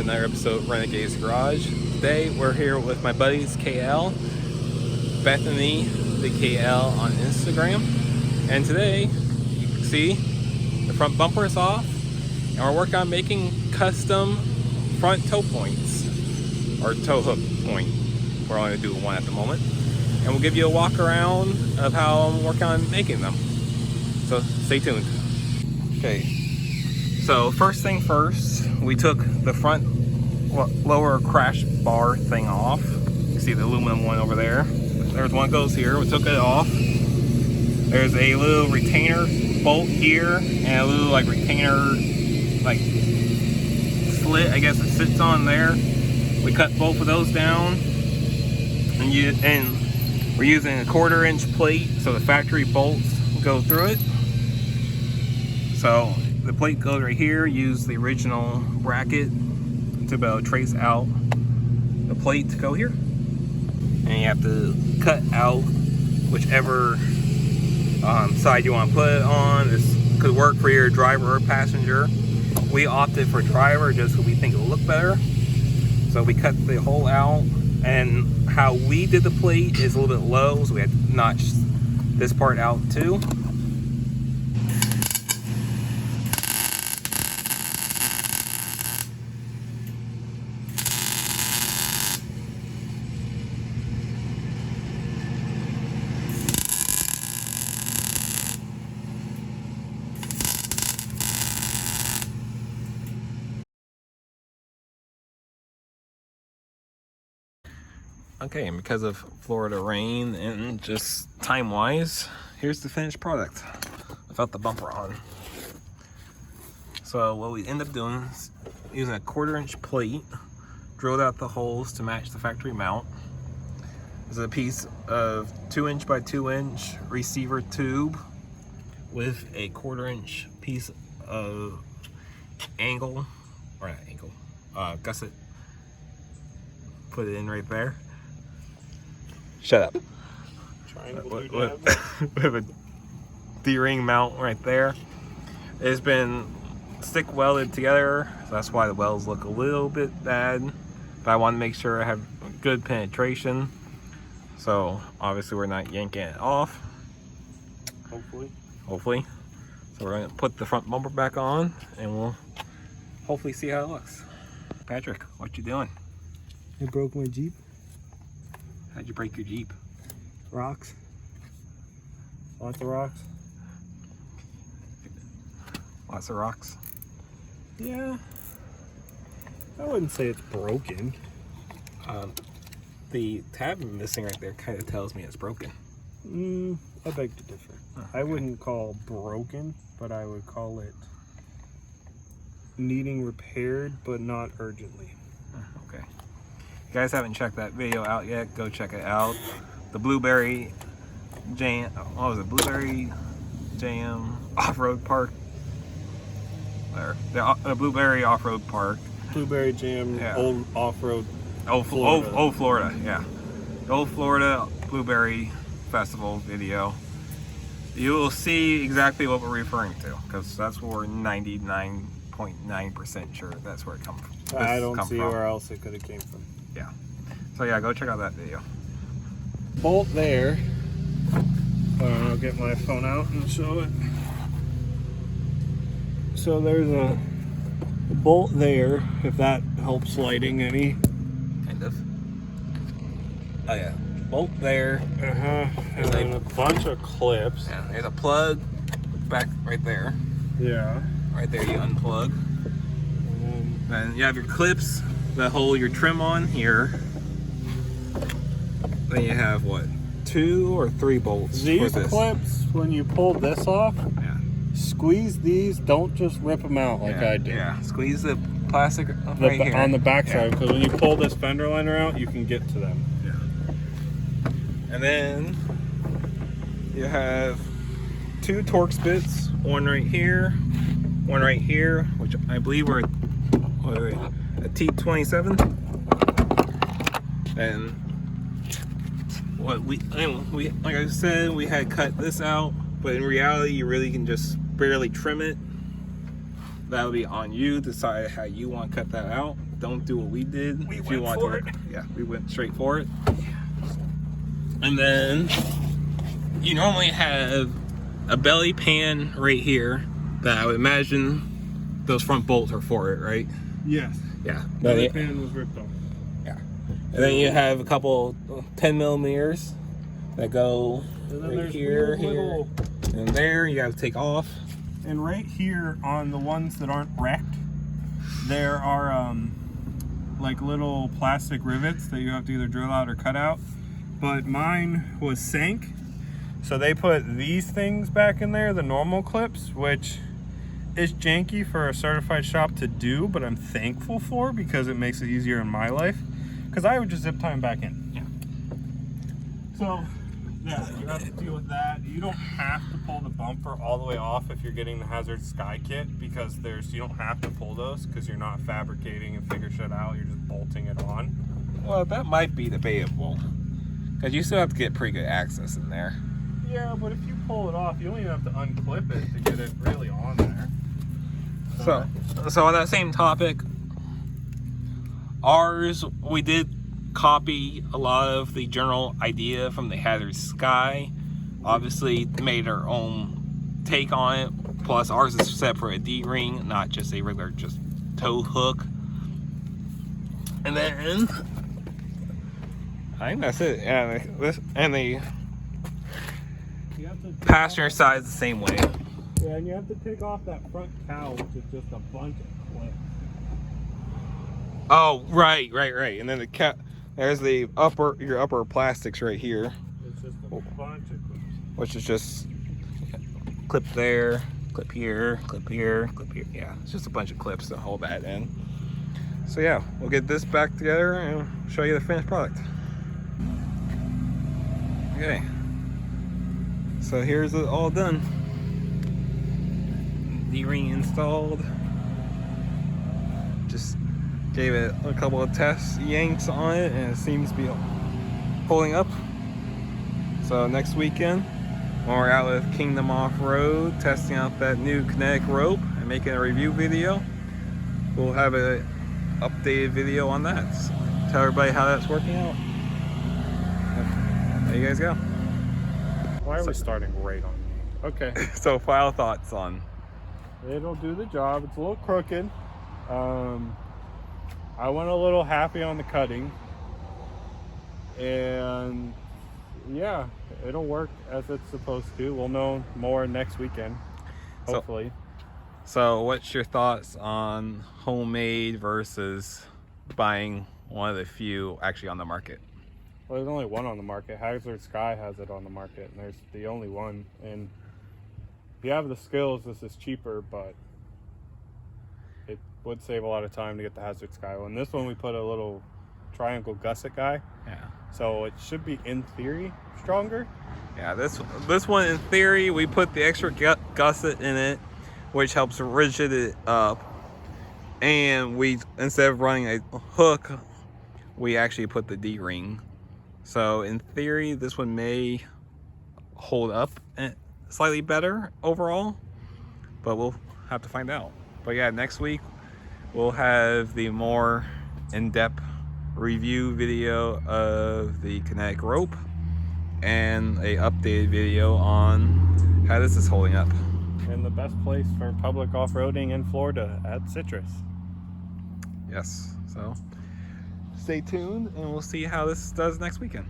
another episode of Renegadesgarage. Today we're here with my buddies KL, Bethany, the KL on Instagram. And today, you can see the front bumper is off and we're working on making custom front toe points, or toe hook point. We're only doing one at the moment. And we'll give you a walk around of how I'm working on making them. So stay tuned. Okay, so first thing first, we took the front lower crash bar thing off. You see the aluminum one over there. There's one goes here. We took it off. There's a little retainer bolt here and a little like retainer like slit, I guess it sits on there. We cut both of those down, and we're using a 1/4 inch plate so the factory bolts go through it. So the plate goes right here. Use the original bracket to be able to trace out the plate to go here. And you have to cut out whichever side you want to put it on. This could work for your driver or passenger. We opted for driver just because we think it will look better. So we cut the hole out, and how we did the plate is a little bit low, so we had to notch this part out too. Okay, and because of Florida rain and just time-wise, here's the finished product without the bumper on. So what we end up doing is using a 1/4 inch plate, drilled out the holes to match the factory mount. There's a piece of 2 inch by 2 inch receiver tube with a 1/4 inch piece of gusset. Put it in right there. Shut up. With a D-ring mount right there. It's been stick welded together, so that's why the welds look a little bit bad. But I want to make sure I have good penetration. So obviously we're not yanking it off. Hopefully. So we're going to put the front bumper back on and we'll hopefully see how it looks. Patrick, what you doing? I broke my Jeep. How'd you break your Jeep? Rocks. Lots of rocks. Lots of rocks? Yeah. I wouldn't say it's broken. The tab missing right there kind of tells me it's broken. I beg to differ. Oh, okay. I wouldn't call broken, but I would call it needing repaired, but not urgently. Okay. If you guys haven't checked that video out yet, go check it out. The Blueberry Jam, what was it? Blueberry Jam Off-Road Park. There. The Blueberry Off-Road Park. Blueberry Jam, Yeah. Old Off-Road. Florida. Old Florida, yeah. The Old Florida Blueberry Festival video. You will see exactly what we're referring to, because that's where we're 99.9% sure that's where it comes from. I don't see where else it could have came from. Yeah. So yeah, go check out that video. Bolt there. I'll get my phone out and show it. So there's a bolt there, if that helps lighting any. Kind of. Oh yeah. Bolt there. And then a bunch of clips. Yeah, there's a plug back right there. Yeah. Right there, you unplug. Then you have your clips that hold your trim on here. Then you have what? 2 or 3 bolts. These clips, when you pull this off, squeeze these. Don't just rip them out like I did. Yeah, squeeze the plastic right here. On the back side, because when you pull this fender liner out, you can get to them. Yeah. And then you have 2 Torx bits, one right here, which I believe are a T27. And what we like I said, we had cut this out, but in reality you really can just barely trim it. That'll be on you, decide how you want to cut that out. don't do what we did. We if you went want for to, it. yeah, we went straight for it. And then you normally have a belly pan right here that I would imagine those front bolts are for it, right? Yes. Yeah. The pan was ripped off. Yeah. And then you have a couple 10 millimeters that go And then right there's here, weird here, little, and there. You got to take off. and right here on the ones that aren't wrecked, there are like little plastic rivets that you have to either drill out or cut out. But mine was sank, so they put these things back in there, the normal clips, which is janky for a certified shop to do, but I'm thankful for because it makes it easier in my life. Because I would just zip tie them back in. Yeah. So, yeah, you have to deal with that. You don't have to pull the bumper all the way off if you're getting the Hazard Sky kit, because you don't have to pull those because you're not fabricating and figure shit out. You're just bolting it on. Well, that might be debatable, because you still have to get pretty good access in there. Yeah, but if you pull it off, you only have to unclip it to get it really on there. So on that same topic, ours, we did copy a lot of the general idea from the Hazard Sky. Obviously made our own take on it. Plus ours is set for a D-ring, not just a regular just tow hook. And then I think that's it. Yeah, and the passenger side is the same way. Yeah, and you have to take off that front cowl, which is just a bunch of clips. Oh, right. And then there's the your upper plastics right here, It's just a bunch of clips. which is just clip there, clip here, clip here, clip here. Yeah, it's just a bunch of clips to hold that in. So yeah, we'll get this back together and show you the finished product. Okay. So here's it all done. D-ring installed. Just gave it a couple of test yanks on it and it seems to be holding up. So next weekend, when we're out with Kingdom Off-Road testing out that new kinetic rope and making a review video, we'll have an updated video on that. So tell everybody how that's working out. There you guys go. Why are we starting right on me? Okay. So final thoughts on. It'll do the job. It's a little crooked. I went a little happy on the cutting. And yeah, it'll work as it's supposed to. We'll know more next weekend, hopefully. So what's your thoughts on homemade versus buying one of the few actually on the market? Well, there's only one on the market. Hazard Sky has it on the market, and there's the only one. And if you have the skills, this is cheaper, but it would save a lot of time to get the Hazard Sky one. This one we put a little triangle gusset guy. Yeah. So it should be, in theory, stronger. Yeah, this one in theory we put the extra gusset in it, which helps rigid it up. And we, instead of running a hook, we actually put the D-ring. So in theory, this one may hold up slightly better overall, but we'll have to find out. But yeah, next week we'll have the more in-depth review video of the kinetic rope and a updated video on how this is holding up. And the best place for public off-roading in Florida, at Citrus. Yes, so stay tuned and we'll see how this does next weekend.